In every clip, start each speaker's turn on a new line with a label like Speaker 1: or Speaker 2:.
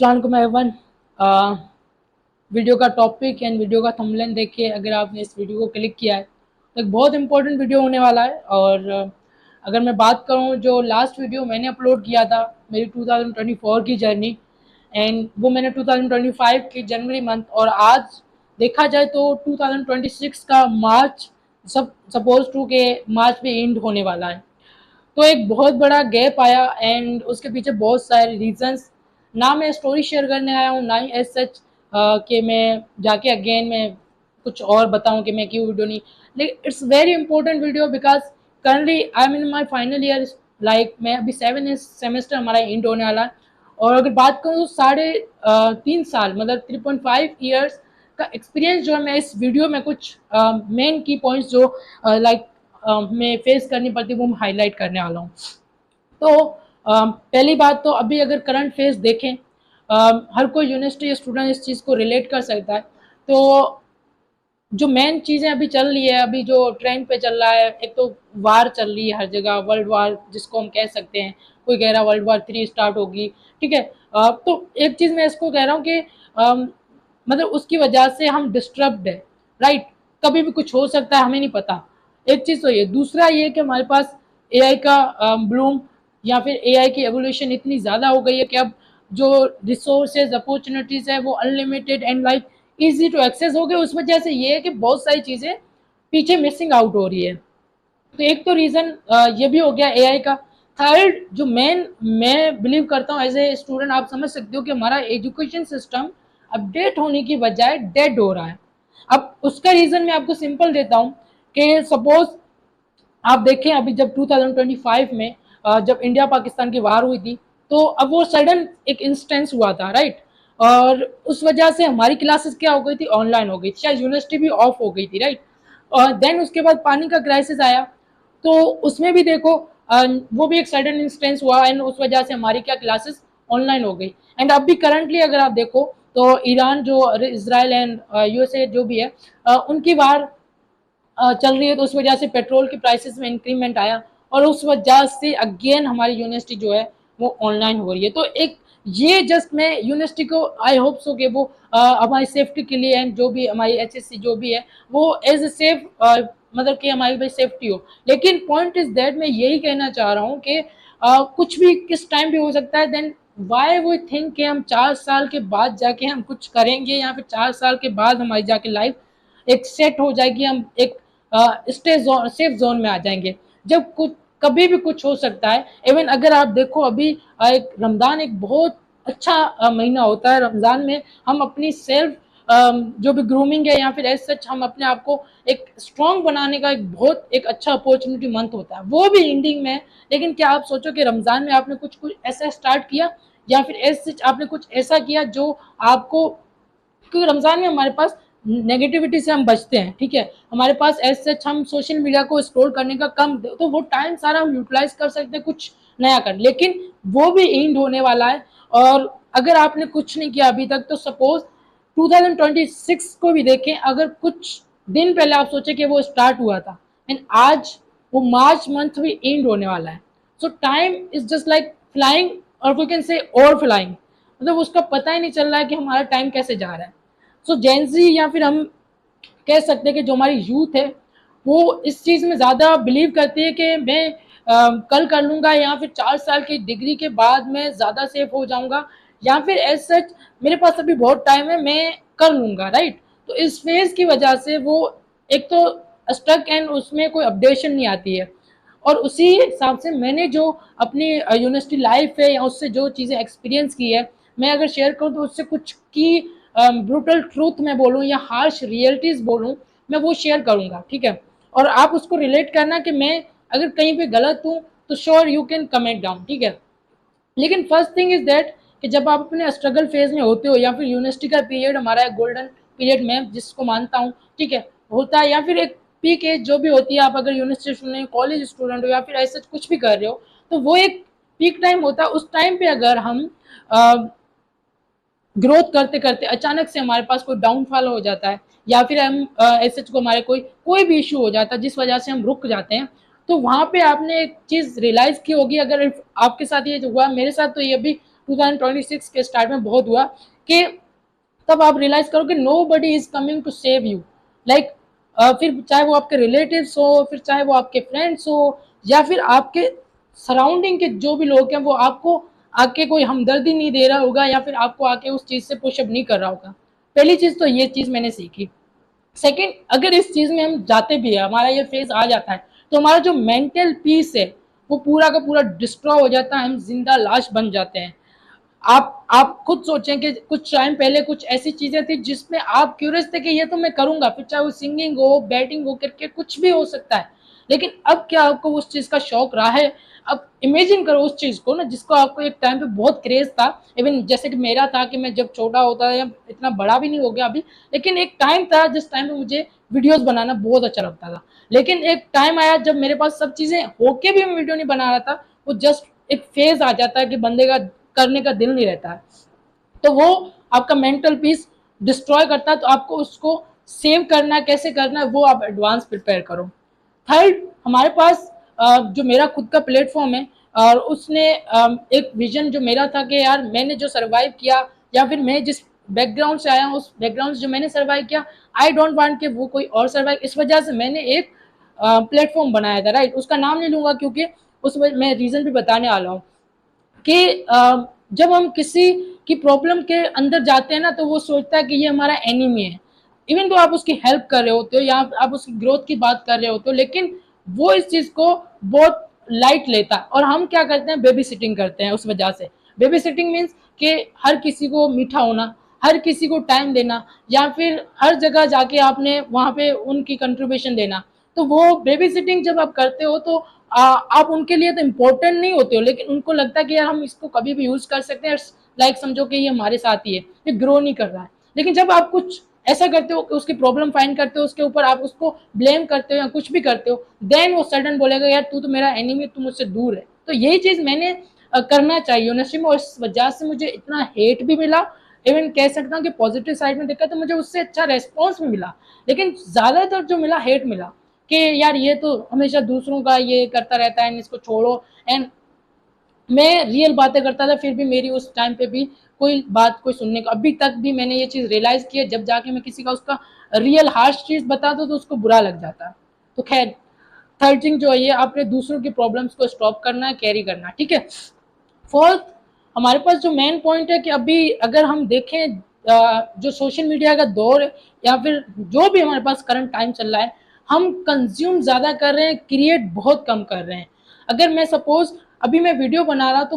Speaker 1: अस्सलाम वालेकुम everyone. Video का टॉपिक एंड वीडियो का थंबनेल देख के अगर आपने इस वीडियो को क्लिक किया है तो एक बहुत इंपॉर्टेंट वीडियो होने वाला है। और अगर मैं बात करूं, जो लास्ट वीडियो मैंने अपलोड किया था मेरी 2024 की जर्नी, एंड वो मैंने 2025 की जनवरी मंथ, और आज देखा जाए तो 2026 का मार्च, सब सपोज टू के मार्च में एंड होने वाला है। तो एक बहुत बड़ा गैप आया एंड उसके पीछे बहुत सारे रीजंस। ना मैं स्टोरी शेयर करने आया हूँ, ना ही एज सच कि मैं जाके अगेन मैं कुछ और बताऊं कि मैं क्यों वीडियो नहीं। लेकिन it's very important video because currently I am in my final year. Like मैं अभी 7 सेमेस्टर हमारा एंड होने वाला है। और अगर बात करूँ तो 3.5 साल मतलब 3.5 ईयर्स का एक्सपीरियंस जो है, मैं इस वीडियो में कुछ मेन की पॉइंट्स जो लाइक हमें फेस करनी पड़ती है वो मैं हाईलाइट करने वाला हूँ। तो पहली बात तो अभी अगर करंट फेज देखें, हर कोई यूनिवर्सिटी स्टूडेंट इस चीज़ को रिलेट कर सकता है। तो जो मेन चीज़ें अभी चल रही है, अभी जो ट्रेंड पे चल रहा है, एक तो वार चल रही है हर जगह, वर्ल्ड वार जिसको हम कह सकते हैं। कोई कह रहा है वर्ल्ड वार 3 स्टार्ट होगी, ठीक है। तो एक चीज़ मैं इसको कह रहा हूँ कि मतलब उसकी वजह से हम डिस्टर्ब्ड है, राइट। कभी भी कुछ हो सकता है, हमें नहीं पता। एक चीज़ तो ये, दूसरा ये कि हमारे पास एआई का ब्लूम या फिर एआई की एवोल्यूशन इतनी ज़्यादा हो गई है कि अब जो रिसोर्सेज अपॉर्चुनिटीज़ है वो unlimited and like easy to access हो गए। उस वजह से ये है कि बहुत सारी चीज़ें पीछे मिसिंग आउट हो रही है। तो एक तो रीज़न ये भी हो गया एआई का। थर्ड, जो मेन मैं बिलीव करता हूँ एज ए स्टूडेंट, आप समझ सकते हो कि हमारा एजुकेशन सिस्टम अपडेट होने की बजाय डेड हो रहा है। अब उसका रीज़न मैं आपको सिंपल देता हूँ कि सपोज आप देखें, अभी जब 2025 में जब इंडिया पाकिस्तान की वार हुई थी, तो अब वो सडन एक इंस्टेंस हुआ था, राइट। और उस वजह से हमारी क्लासेस क्या हो गई थी, ऑनलाइन हो गई थी, शायद यूनिवर्सिटी भी ऑफ हो गई थी, राइट। और देन उसके बाद पानी का क्राइसिस आया, तो उसमें भी देखो वो भी एक सडन इंस्टेंस हुआ एंड उस वजह से हमारी क्या क्लासेस ऑनलाइन हो गई। एंड अभी करंटली अगर आप देखो तो ईरान जो इसराइल एंड यूएसए जो भी है, उनकी वार चल रही है, तो उस वजह से पेट्रोल की प्राइसेस में इंक्रीमेंट आया और उस वजह से अगेन हमारी यूनिवर्सिटी जो है वो ऑनलाइन हो रही है। तो एक ये जस्ट मैं यूनिवर्सिटी को आई होप सो कि वो हमारी सेफ्टी के लिए एंड जो भी हमारी एचएससी जो भी है वो एज ए सेफ मतलब कि हमारी भाई सेफ्टी हो। लेकिन पॉइंट इज दैट मैं यही कहना चाह रहा हूँ कि कुछ भी किस टाइम भी हो सकता है। देन वाई वो थिंक कि हम 4 साल के बाद जाके हम कुछ करेंगे या फिर 4 साल के बाद हमारी जाके लाइफ एक सेट हो जाएगी, हम एक सेफ जोन में आ जाएंगे, जब कुछ कभी भी कुछ हो सकता है। इवन अगर आप देखो अभी एक रमज़ान एक बहुत अच्छा महीना होता है। रमज़ान में हम अपनी सेल्फ जो भी ग्रूमिंग है या फिर एज सच हम अपने आप को एक स्ट्रॉन्ग बनाने का एक बहुत एक अच्छा अपॉर्चुनिटी मंथ होता है, वो भी एंडिंग में। लेकिन क्या आप सोचो कि रमज़ान में आपने कुछ कुछ ऐसा स्टार्ट किया या फिर एज सच आपने कुछ ऐसा किया जो आपको, क्योंकि रमज़ान में हमारे पास नेगेटिविटी से हम बचते हैं, ठीक है। हमारे पास एज सच हम सोशल मीडिया को स्क्रॉल करने का कम, तो वो टाइम सारा हम यूटिलाइज कर सकते हैं कुछ नया कर। लेकिन वो भी एंड होने वाला है। और अगर आपने कुछ नहीं किया अभी तक, तो सपोज 2026 को भी देखें, अगर कुछ दिन पहले आप सोचे कि वो स्टार्ट हुआ था एंड आज वो मार्च मंथ भी एंड होने वाला है। सो time is just like flying, और वी कैन से और फ्लाइंग, मतलब उसका पता ही नहीं चल रहा है कि हमारा टाइम कैसे जा रहा है। सो जेंजी या फिर हम कह सकते हैं कि जो हमारी यूथ है वो इस चीज़ में ज़्यादा बिलीव करती है कि मैं कल कर लूँगा, या फिर 4 साल की डिग्री के बाद मैं ज़्यादा सेफ हो जाऊँगा, या फिर एज सच मेरे पास अभी बहुत टाइम है मैं कर लूँगा, राइट। तो इस फेज़ की वजह से वो एक तो स्टक एंड उसमें कोई अपडेशन नहीं आती है। और उसी हिसाब से मैंने जो अपनी यूनिवर्सिटी लाइफ है या उससे जो चीज़ें एक्सपीरियंस की है, मैं अगर शेयर करूँ तो उससे कुछ की ब्रूटल ट्रूथ मैं बोलूँ या हार्श रियलिटीज़ बोलूँ, मैं वो शेयर करूँगा, ठीक है। और आप उसको रिलेट करना कि मैं अगर कहीं पे गलत हूँ तो sure you can comment down, ठीक है। लेकिन फर्स्ट थिंग इज दैट कि जब आप अपने स्ट्रगल फेज में होते हो या फिर यूनिवर्सिटी का पीरियड हमारा गोल्डन पीरियड में जिसको मानता हूँ, ठीक है, होता है, या फिर एक पीक एज जो भी होती है, आप अगर यूनिवर्सिटी स्टूडेंट कॉलेज स्टूडेंट हो या फिर ऐसे कुछ भी कर रहे हो, तो वो एक पीक टाइम होता है। उस टाइम पे अगर हम ग्रोथ करते करते अचानक से हमारे पास कोई डाउनफॉल हो जाता है या फिर हम ऐसे को हमारे कोई भी इशू हो जाता है जिस वजह से हम रुक जाते हैं, तो वहां पे आपने एक चीज रियलाइज की होगी, अगर आपके साथ ये हुआ, मेरे साथ तो ये भी 2026 के स्टार्ट में बहुत हुआ कि तब आप रियलाइज करो कि nobody is coming to save you. Like फिर चाहे वो आपके रिलेटिव्स हो, फिर चाहे वो आपके फ्रेंड्स हो, या फिर आपके सराउंडिंग के जो भी लोग हैं, वो आपको आके कोई हमदर्दी नहीं दे रहा होगा, या फिर आपको आके उस चीज़ से पुशअप नहीं कर रहा होगा। पहली चीज़ तो ये चीज़ मैंने सीखी। सेकंड, अगर इस चीज़ में हम जाते भी है, हमारा ये फेज आ जाता है, तो हमारा जो मेंटल पीस है वो पूरा का पूरा डिस्ट्रॉय हो जाता है, हम जिंदा लाश बन जाते हैं। आप खुद सोचें कि कुछ टाइम पहले कुछ ऐसी चीजें थी जिसमें आप क्यूरियस थे कि ये तो मैं करूंगा, फिर चाहे वो सिंगिंग हो, बैटिंग हो, क्रिकेट, कुछ भी हो सकता है। लेकिन अब क्या आपको उस चीज का शौक रहा है? अब इमेजिन करो उस चीज को ना, जिसको आपको एक टाइम पे बहुत क्रेज था। इवन जैसे कि मेरा था कि मैं जब छोटा होता था, या इतना बड़ा भी नहीं हो गया अभी, लेकिन एक टाइम था जिस टाइम पे मुझे वीडियोस बनाना बहुत अच्छा लगता था। लेकिन एक टाइम आया जब मेरे पास सब चीजें होके भी मैं वीडियो नहीं बना रहा था। वो जस्ट एक फेज आ जाता है कि बंदे का करने का दिल नहीं रहता है, तो वो आपका मेंटल पीस डिस्ट्रॉय करता है। तो आपको उसको सेव करना है, कैसे करना है, वो आप एडवांस प्रिपेयर करो। थर्ड, हमारे पास जो मेरा खुद का प्लेटफॉर्म है, और उसने एक विजन जो मेरा था कि यार मैंने जो सर्वाइव किया, या फिर मैं जिस बैकग्राउंड से आया हूँ, उस बैकग्राउंड से जो मैंने सर्वाइव किया, आई डोंट वांट कि वो कोई और सर्वाइव। इस वजह से मैंने एक प्लेटफॉर्म बनाया था, राइट। उसका नाम नहीं लूंगा क्योंकि उस मैं रीजन भी बताने वाला हूँ कि जब हम किसी की प्रॉब्लम के अंदर जाते हैं ना, तो वो सोचता है कि ये हमारा एनिमी है। इवन तो आप उसकी हेल्प कर रहे होते हो, या आप उसकी ग्रोथ की बात कर रहे होते हो, लेकिन वो इस चीज को बहुत लाइट लेता है। और हम क्या करते हैं, बेबी सिटिंग करते हैं उस वजह से। बेबी सिटिंग मीन्स कि हर किसी को मीठा होना, हर किसी को टाइम देना, या फिर हर जगह जाके आपने वहां पे उनकी कंट्रीब्यूशन देना। तो वो बेबी सिटिंग जब आप करते हो, तो आप उनके लिए तो इम्पोर्टेंट नहीं होते हो, लेकिन उनको लगता है कि यार हम इसको कभी भी यूज कर सकते हैं, लाइक समझो कि ये हमारे साथ ही है, ये ग्रो नहीं कर रहा है। लेकिन जब आप कुछ ऐसा करते हो कि उसकी प्रॉब्लम फाइंड करते हो, उसके ऊपर आप उसको ब्लेम करते हो या कुछ भी करते हो, देन वो सडन बोलेगा यार तू तो मेरा एनिमी, तू मुझसे दूर है। तो यही चीज मैंने करना चाहिए नसीब, और इस वजह से मुझे इतना हेट भी मिला। इवन कह सकता हूँ कि पॉजिटिव साइड में देखा तो मुझे उससे अच्छा रेस्पॉन्स भी मिला, लेकिन ज्यादातर जो मिला हेट मिला, कि यार ये तो हमेशा दूसरों का ये करता रहता है, इसको छोड़ो। एंड मैं रियल बातें करता था, फिर भी मेरी उस टाइम पे भी कोई बात कोई सुनने का, अभी तक भी मैंने ये चीज रियलाइज की है, जब जाके मैं किसी का उसका रियल हार्श चीज बताता हूँ तो उसको बुरा लग जाता है। तो खैर, थर्ड थिंग जो है, ये आपने दूसरों की प्रॉब्लम्स को स्टॉप करना है, कैरी करना, ठीक है। फोर्थ, हमारे पास जो मेन पॉइंट है कि अभी अगर हम देखें जो सोशल मीडिया का दौर है, या फिर जो भी हमारे पास करंट टाइम चल रहा है, हम कंज्यूम ज्यादा कर रहे हैं, क्रिएट बहुत कम कर रहे हैं। अगर मैं सपोज अभी मैं वीडियो बना रहा, तो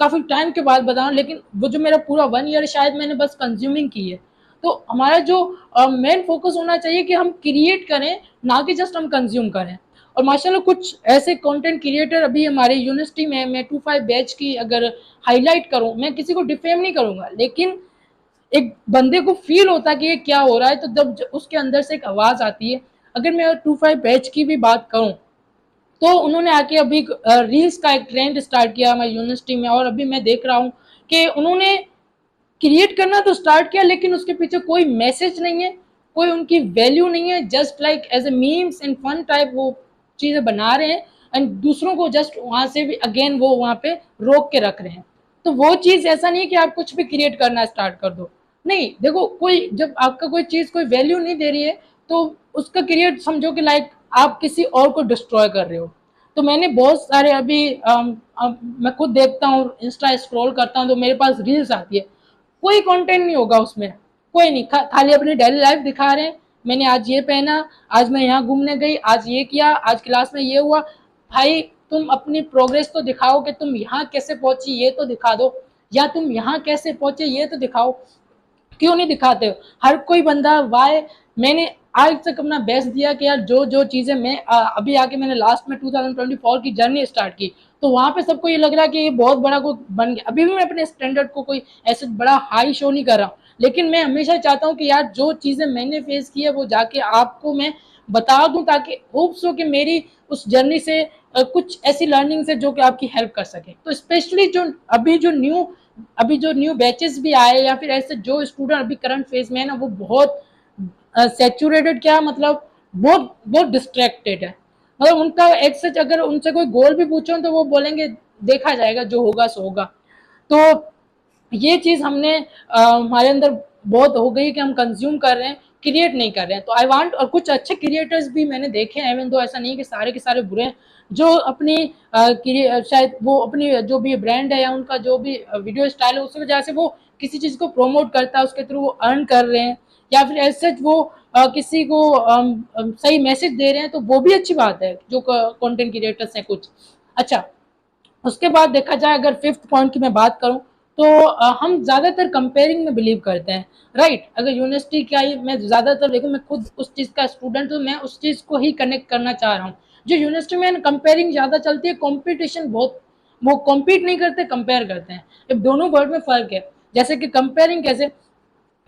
Speaker 1: काफी टाइम के बाद बता रहा हूँ, लेकिन वो जो मेरा पूरा 1 ईयर शायद मैंने बस कंज्यूमिंग की है। तो हमारा जो मेन फोकस होना चाहिए कि हम क्रिएट करें, ना कि जस्ट हम कंज्यूम करें। और माशाल्लाह कुछ ऐसे कंटेंट क्रिएटर अभी हमारे यूनिवर्सिटी में, मैं 25 बैच की अगर हाईलाइट करूं, मैं किसी को डिफेम नहीं करूंगा, लेकिन एक बंदे को फील होता है कि ये क्या हो रहा है, तो जब उसके अंदर से एक आवाज आती है। अगर मैं 25 बैच की भी बात करूं, तो उन्होंने आके अभी रील्स का एक ट्रेंड स्टार्ट किया हमारी यूनिवर्सिटी में, और अभी मैं देख रहा हूँ कि उन्होंने क्रिएट करना तो स्टार्ट किया, लेकिन उसके पीछे कोई मैसेज नहीं है, कोई उनकी वैल्यू नहीं है, just like as a memes and fun type वो चीजें बना रहे हैं, एंड दूसरों को जस्ट वहां से भी अगेन वो वहां पे रोक के रख रहे हैं। तो वो चीज ऐसा नहीं कि आप कुछ भी क्रिएट करना स्टार्ट कर दो। नहीं, देखो, कोई जब आपका कोई चीज कोई वैल्यू नहीं दे रही है, तो उसका क्रिएट समझो कि लाइक आप किसी और को डिस्ट्रॉय कर रहे हो। तो मैंने बहुत सारे अभी मैं खुद देखता हूँ, इंस्टा स्क्रॉल करता हूँ, तो मेरे पास रील्स आती है, कोई कंटेंट नहीं होगा उसमें, कोई नहीं, खाली अपनी डेली लाइफ दिखा रहे हैं। मैंने आज ये पहना, आज मैं यहाँ घूमने गई, आज ये किया, आज क्लास में ये हुआ। भाई, तुम अपनी प्रोग्रेस तो दिखाओ कि तुम यहाँ कैसे पहुंची, ये तो दिखा दो, या तुम यहाँ कैसे पहुंचे ये तो दिखाओ। क्यों नहीं दिखाते हो? हर कोई बंदा वाई, मैंने आज तक अपना बेस्ट दिया कि यार जो जो चीजें मैं अभी आके मैंने लास्ट में 2024 की जर्नी स्टार्ट की, तो वहां पे सबको ये लग रहा है कि ये बहुत बड़ा कोई बन गया। अभी भी मैं अपने स्टैंडर्ड को कोई ऐसे बड़ा हाई शो नहीं कर रहा हूँ, लेकिन मैं हमेशा चाहता हूँ कि यार जो चीजें मैंने फेस की है वो जाके आपको मैं बता दूं, ताकि होप्स हो कि मेरी उस जर्नी से कुछ ऐसी लर्निंग है जो कि आपकी हेल्प कर सके। तो स्पेशली जो अभी जो न्यू बैचेस भी आए, या फिर ऐसे जो स्टूडेंट अभी करंट फेज में है ना, वो बहुत सेचुरेटेड, क्या मतलब बहुत बहुत डिस्ट्रैक्टेड है। मतलब उनका एक सच, अगर उनसे कोई गोल भी पूछो तो वो बोलेंगे देखा जाएगा, जो होगा सो होगा। तो ये चीज़ हमने हमारे अंदर बहुत हो गई कि हम कंज्यूम कर रहे हैं, क्रिएट नहीं कर रहे हैं। तो आई वांट, और कुछ अच्छे क्रिएटर्स भी मैंने देखे हैं, इवन तो ऐसा नहीं कि सारे के सारे बुरे हैं, जो अपनी शायद वो अपनी जो भी ब्रांड है या उनका जो भी वीडियो स्टाइल है उस वजह से वो किसी चीज़ को प्रमोट करता है, उसके थ्रू वो अर्न कर रहे हैं, या फिर ऐसे वो किसी को सही मैसेज दे रहे हैं, तो वो भी अच्छी बात है जो कंटेंट क्रिएटर्स हैं कुछ। अच्छा, उसके बाद देखा जाए अगर फिफ्थ पॉइंट की मैं बात करूं, तो हम ज़्यादातर कंपेयरिंग में बिलीव करते हैं, राइट। अगर यूनिवर्सिटी का ही मैं ज़्यादातर देखूं, मैं खुद उस चीज़ का स्टूडेंट हूं, मैं उस चीज़ को ही कनेक्ट करना चाह रहा हूं। जो यूनिवर्सिटी में कंपेयरिंग ज़्यादा चलती है, कॉम्पिटिशन बहुत, वो कॉम्पीट नहीं करते, कंपेयर करते हैं। अब दोनों वर्ड में फ़र्क है। जैसे कि कंपेयरिंग कैसे,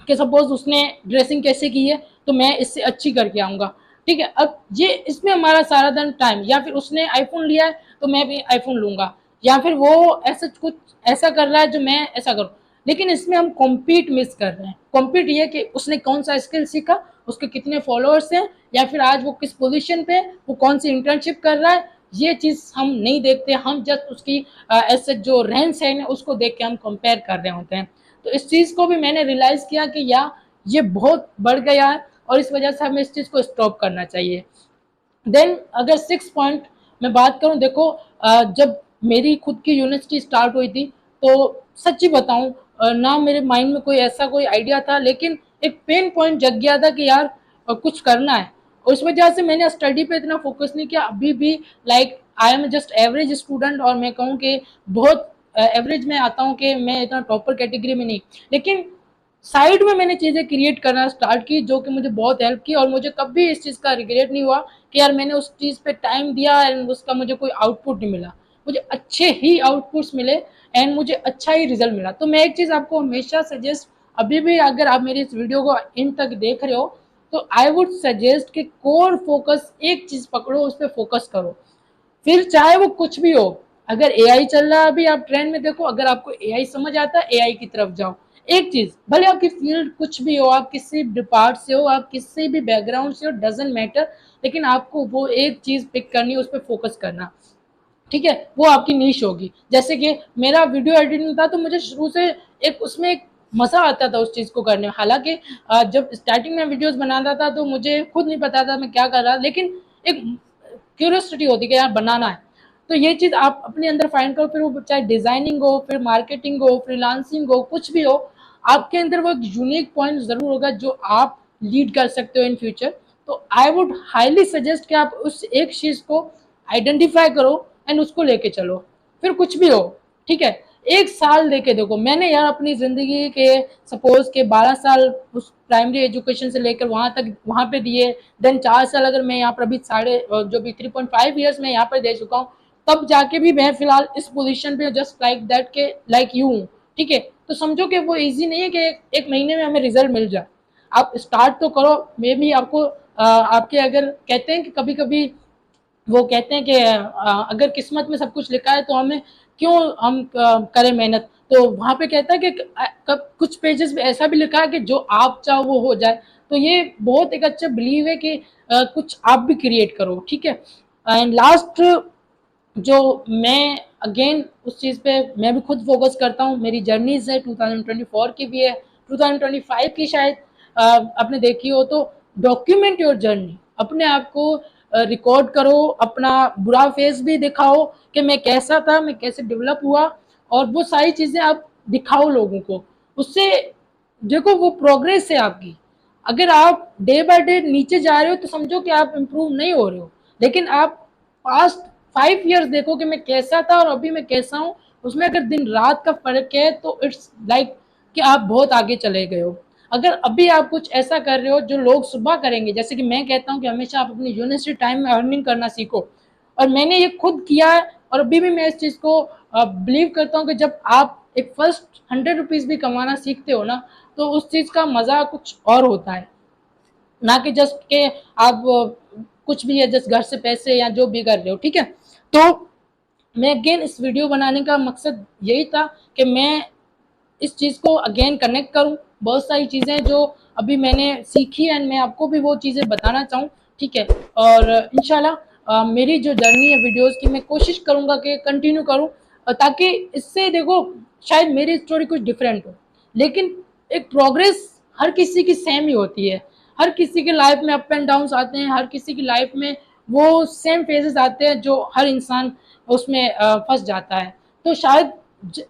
Speaker 1: कि सपोज उसने ड्रेसिंग कैसे की है तो मैं इससे अच्छी करके आऊँगा, ठीक है। अब ये इसमें हमारा सारा दिन टाइम, या फिर उसने आईफोन लिया है तो मैं भी आईफोन लूँगा, या फिर वो ऐसा कुछ ऐसा कर रहा है जो मैं ऐसा करूँ। लेकिन इसमें हम कॉम्पीट मिस कर रहे हैं। कॉम्पीट ये कि उसने कौन सा स्किल सीखा, उसके कितने फॉलोअर्स हैं, या फिर आज वो किस पोजीशन पे, वो कौन सी इंटर्नशिप कर रहा है, ये चीज़ हम नहीं देखते। हम जस्ट उसकी ऐसे जो रहन सहन है उसको देख के हम कंपेयर कर रहे होते हैं। तो इस चीज़ को भी मैंने रियलाइज़ किया कि या ये बहुत बढ़ गया है, और इस वजह से हमें इस चीज़ को स्टॉप करना चाहिए। देन अगर सिक्स पॉइंट मैं बात करूं, देखो जब मेरी खुद की यूनिवर्सिटी स्टार्ट हुई थी, तो सच्ची बताऊं, ना मेरे माइंड में कोई ऐसा कोई आइडिया था, लेकिन एक पेन पॉइंट जग गया था कि यार कुछ करना है। और इस वजह से मैंने स्टडी पे इतना फोकस नहीं किया। अभी भी like I am just average student, और मैं कहूँ कि बहुत एवरेज में आता हूँ, कि मैं इतना टॉपर कैटेगरी में नहीं, लेकिन साइड में मैंने चीज़ें क्रिएट करना स्टार्ट की जो कि मुझे बहुत हेल्प की, और मुझे कभी इस चीज़ का रिग्रेट नहीं हुआ कि यार मैंने उस चीज़ पे टाइम दिया एंड उसका मुझे कोई आउटपुट नहीं मिला। मुझे अच्छे ही आउटपुट्स मिले एंड मुझे अच्छा ही रिजल्ट मिला। तो मैं एक चीज़ आपको हमेशा सजेस्ट, अभी भी अगर आप मेरी इस वीडियो को इन तक देख रहे हो, तो आई वुड सजेस्ट कि कोर फोकस, एक चीज़ पकड़ो, उस पर फोकस करो। फिर चाहे वो कुछ भी हो, अगर एआई चल रहा है अभी, आप ट्रेंड में देखो, अगर आपको एआई समझ आता है, एआई की तरफ जाओ। एक चीज, भले आपकी फील्ड कुछ भी हो, आप किसी डिपार्ट से हो, आप किसी भी बैकग्राउंड से हो, डजेंट मैटर, लेकिन आपको वो एक चीज पिक करनी है, उस पर फोकस करना, ठीक है। वो आपकी नीश होगी। जैसे कि मेरा वीडियो एडिटिंग था, तो मुझे शुरू से एक उसमें एक मजा आता था उस चीज को करने में। हालांकि जब स्टार्टिंग में वीडियोस बनाता था तो मुझे खुद नहीं पता था मैं क्या कर रहा, लेकिन एक क्यूरियोसिटी होती कि यार बनाना है। तो ये चीज़ आप अपने अंदर फाइंड करो, फिर वो चाहे डिज़ाइनिंग हो, फिर मार्केटिंग हो, फ्रीलांसिंग हो, कुछ भी हो, आपके अंदर वो एक यूनिक पॉइंट ज़रूर होगा जो आप लीड कर सकते हो इन फ्यूचर। तो आई वुड हाईली सजेस्ट कि आप उस एक चीज़ को आइडेंटिफाई करो एंड उसको लेके चलो, फिर कुछ भी हो, ठीक है। एक साल देके देखो, मैंने यार अपनी ज़िंदगी के सपोज के 12 साल उस प्राइमरी एजुकेशन से लेकर वहाँ तक वहाँ पे दिए, देन 4 साल अगर मैं यहाँ पर अभी साढ़े जो भी 3.5 ईयर्स में यहाँ पर दे चुका हूँ, तब जाके भी मैं फिलहाल इस पोजीशन पे जस्ट लाइक दैट के लाइक यू हूँ, ठीक है। तो समझो कि वो इजी नहीं है कि एक महीने में हमें रिजल्ट मिल जाए। आप स्टार्ट तो करो। मे भी आपको आपके, अगर कहते हैं कि कभी कभी वो कहते हैं कि अगर किस्मत में सब कुछ लिखा है तो हमें क्यों हम करें मेहनत। तो वहाँ पे कहता है कि कुछ पेजेस में ऐसा भी लिखा है कि जो आप चाहो वो हो जाए। तो ये बहुत एक अच्छा बिलीव है कि कुछ आप भी क्रिएट करो, ठीक है। एंड लास्ट, जो मैं अगेन उस चीज़ पे मैं भी खुद फोकस करता हूँ, मेरी जर्नीज है 2024 की भी है, 2025 की शायद आपने देखी हो, तो डॉक्यूमेंट योर जर्नी, अपने आप को रिकॉर्ड करो, अपना बुरा फेस भी दिखाओ कि मैं कैसा था, मैं कैसे डेवलप हुआ, और वो सारी चीज़ें आप दिखाओ लोगों को। उससे देखो वो प्रोग्रेस है आपकी। अगर आप डे बाय डे नीचे जा रहे हो तो समझो कि आप इम्प्रूव नहीं हो रहे हो, लेकिन आप पास्ट 5 ईयर्स देखो कि मैं कैसा था और अभी मैं कैसा हूँ, उसमें अगर दिन रात का फर्क है तो इट्स लाइक कि आप बहुत आगे चले गए हो। अगर अभी आप कुछ ऐसा कर रहे हो जो लोग सुबह करेंगे, जैसे कि मैं कहता हूँ कि हमेशा आप अपनी यूनिवर्सिटी टाइम में अर्निंग करना सीखो, और मैंने ये खुद किया है, और अभी भी मैं इस चीज़ को बिलीव करता हूँ कि जब आप एक फर्स्ट 100 रुपीज़ भी कमाना सीखते हो ना, तो उस चीज़ का मज़ा कुछ और होता है, ना कि जस्ट के आप कुछ भी है जस्ट घर से पैसे या जो भी कर रहे हो, ठीक है। तो मैं अगेन इस वीडियो बनाने का मकसद यही था कि मैं इस चीज़ को अगेन कनेक्ट करूं, बहुत सारी चीज़ें जो अभी मैंने सीखी एंड मैं आपको भी वो चीज़ें बताना चाहूँ, ठीक है। और इंशाल्लाह मेरी जो जर्नी है वीडियोस की, मैं कोशिश करूँगा कि कंटिन्यू करूँ, ताकि इससे देखो शायद मेरी स्टोरी कुछ डिफरेंट हो, लेकिन एक प्रोग्रेस हर किसी की सेम ही होती है। हर किसी के लाइफ में अप एंड डाउन आते हैं, हर किसी की लाइफ में वो सेम फेजेस आते हैं जो हर इंसान उसमें फंस जाता है। तो शायद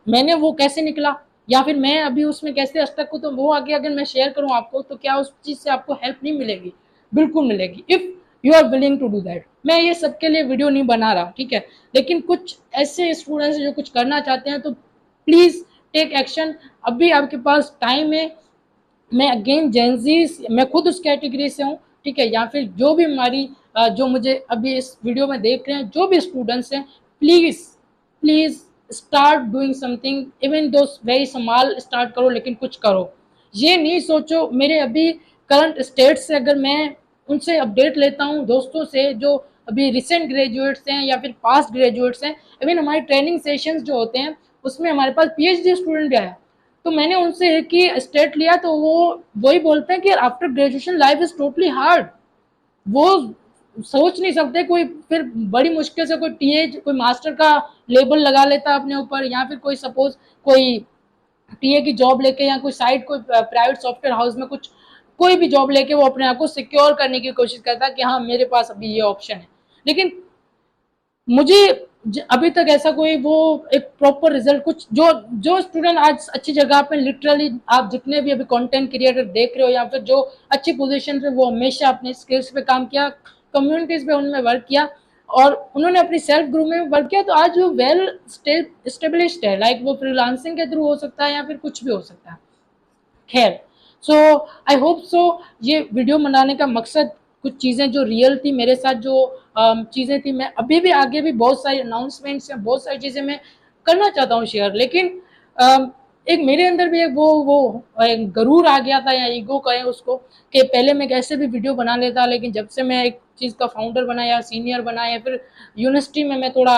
Speaker 1: मैंने वो कैसे निकला, या फिर मैं अभी उसमें कैसे स्टक हूँ, तो वो आगे अगर मैं शेयर करूँ आपको, तो क्या उस चीज़ से आपको हेल्प नहीं मिलेगी? बिल्कुल मिलेगी, if you are willing to do that. मैं ये सबके लिए वीडियो नहीं बना रहा, ठीक है, लेकिन कुछ ऐसे स्टूडेंट्स जो कुछ करना चाहते हैं, तो प्लीज़ टेक एक्शन। अभी आपके पास टाइम है। मैं अगेन जेंजीज, मैं खुद उस कैटेगरी से हूँ, ठीक है, या फिर जो भी हमारी जो मुझे अभी इस वीडियो में देख रहे हैं, जो भी स्टूडेंट्स हैं, please please start doing something, even though very small start करो, लेकिन कुछ करो। ये नहीं सोचो मेरे अभी करंट स्टेट से, अगर मैं उनसे अपडेट लेता हूँ दोस्तों से जो अभी रिसेंट ग्रेजुएट्स हैं या फिर पास्ट ग्रेजुएट्स हैं, इवन हमारी ट्रेनिंग सेशंस जो होते हैं उसमें हमारे पास पीएचडी स्टूडेंट भी आया, तो मैंने उनसे एक ही स्टेट लिया, तो वो वही बोलते हैं कि after graduation life is totally hard. वो सोच नहीं सकते, कोई फिर बड़ी मुश्किल से कोई टीए कोई मास्टर का लेबल लगा लेता है अपने ऊपर, या फिर कोई सपोज कोई टीए की जॉब लेके या कोई साइड कोई प्राइवेट सॉफ्टवेयर हाउस में कुछ कोई भी जॉब लेके वो अपने आप को सिक्योर करने की कोशिश करता है कि हाँ मेरे पास अभी ये ऑप्शन है। लेकिन मुझे अभी तक ऐसा कोई वो एक प्रॉपर रिजल्ट कुछ जो जो स्टूडेंट आज अच्छी जगह पे लिटरली आप जितने भी अभी कंटेंट क्रिएटर देख रहे हो या फिर जो अच्छी पोजीशन पे, वो हमेशा अपने स्किल्स पे काम किया, कम्युनिटीज पे उनमें वर्क किया और उन्होंने अपनी सेल्फ ग्रो में वर्क किया, तो आज वो वेल स्टेब्लिश्ड है। लाइक वो फ्रीलांसिंग के थ्रू हो सकता है या फिर कुछ भी हो सकता है। खैर, सो आई होप सो ये वीडियो बनाने का मकसद कुछ चीज़ें जो रियल थी मेरे साथ, जो चीज़ें थी, मैं अभी भी आगे भी बहुत सारी अनाउंसमेंट्स या बहुत सारी चीज़ें मैं करना चाहता हूँ शेयर, लेकिन एक मेरे अंदर भी एक वो एक गरूर आ गया था या ईगो कहें उसको, कि पहले मैं कैसे भी वीडियो बना लेता, लेकिन जब से मैं एक चीज़ का फाउंडर बना या सीनियर बना या फिर यूनिवर्सिटी में मैं थोड़ा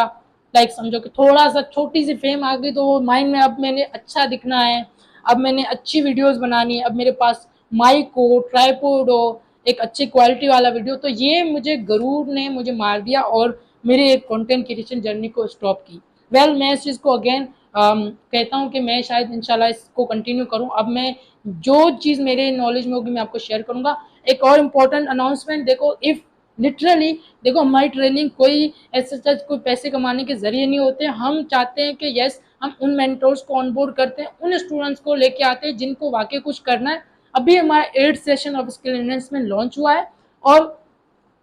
Speaker 1: लाइक समझो कि थोड़ा सा छोटी सी फेम आ गई, तो वो माइंड में अब मैंने अच्छा दिखना है, अब मैंने अच्छी वीडियोस बनानी है, अब मेरे पास माइक हो, ट्राइपॉड हो, एक अच्छी क्वालिटी वाला वीडियो, तो ये मुझे गरूर ने मुझे मार दिया और मेरे एक कंटेंट क्रिएशन जर्नी को स्टॉप की। वेल, मैं इस चीज़ को अगेन कहता हूँ कि मैं शायद इंशाल्लाह इसको कंटिन्यू करूँ। अब मैं जो चीज़ मेरे नॉलेज में होगी मैं आपको शेयर करूँगा। एक और इम्पोर्टेंट अनाउंसमेंट, देखो इफ़ लिटरली देखो हमारी ट्रेनिंग कोई ऐसे कोई पैसे कमाने के जरिए नहीं होते। हम चाहते हैं कि यस हम उन मेंटोर्स को ऑनबोर्ड करते हैं, उन स्टूडेंट्स को लेके आते हैं जिनको वाकई कुछ करना है। अभी हमारा 8th session of skill enhancement launch हुआ है और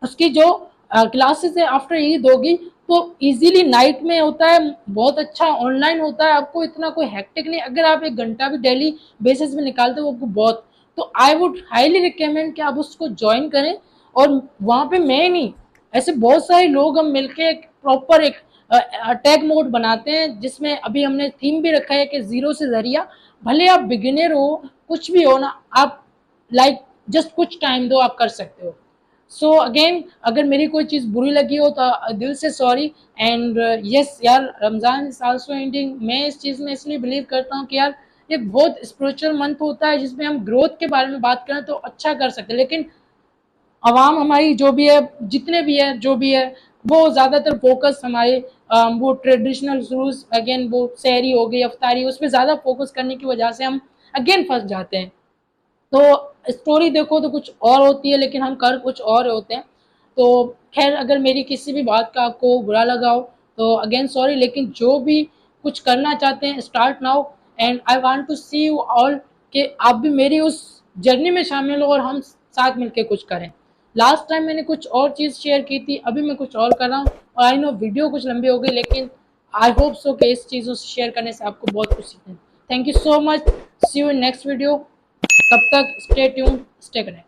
Speaker 1: उसकी जो क्लासेस है आफ्टर ईद होगी, तो इजीली नाइट में होता है, बहुत अच्छा ऑनलाइन होता है, आपको इतना कोई हेक्टिक नहीं। अगर आप 1 घंटा भी डेली बेसिस में निकालते हो आपको बहुत, तो आई वुड हाईली रिकमेंड कि आप उसको ज्वाइन करें। और वहाँ पे मैं नहीं, ऐसे बहुत सारे लोग हम मिलके एक प्रॉपर एक टैग मोड बनाते हैं, जिसमें अभी हमने थीम भी रखा है कि जीरो से जरिया। भले आप बिगिनर हो, कुछ भी हो ना, आप लाइक जस्ट कुछ टाइम दो, आप कर सकते हो। सो अगेन, अगर मेरी कोई चीज़ बुरी लगी हो तो दिल से सॉरी। एंड यस यार, रमज़ान इज आल्सो एंडिंग। मैं इस चीज़ में इसलिए बिलीव करता हूँ कि यार ये बहुत स्पिरिचुअल मंथ होता है जिसमें हम ग्रोथ के बारे में बात करें तो अच्छा कर सकते हैं, लेकिन आवाम हमारी जो भी है, जितने भी है, जो भी है, वो ज़्यादातर फोकस हमारे वो ट्रेडिशनल रूल्स, अगेन वो सहरी हो गई, अफ्तारी, उस पर ज़्यादा फोकस करने की वजह से हम अगेन फंस जाते हैं। तो स्टोरी देखो तो कुछ और होती है, लेकिन हम कर कुछ और होते हैं। तो खैर, अगर मेरी किसी भी बात का आपको बुरा लगा हो तो अगेन सॉरी, लेकिन जो भी कुछ करना चाहते हैं start now. And I want to see you all कि आप भी मेरी उस जर्नी में शामिल हो और हम साथ मिलकर कुछ करें। लास्ट टाइम मैंने कुछ और चीज़ शेयर की थी, अभी मैं कुछ और कर रहा हूँ, और आई नो वीडियो कुछ लंबी हो गई, लेकिन आई होप सो कि इस चीज़ों से शेयर करने से आपको बहुत कुछ सीखना है। Thank you so much, see you in next video. तब तक स्टे ट्यून, स्टे कनेक्ट।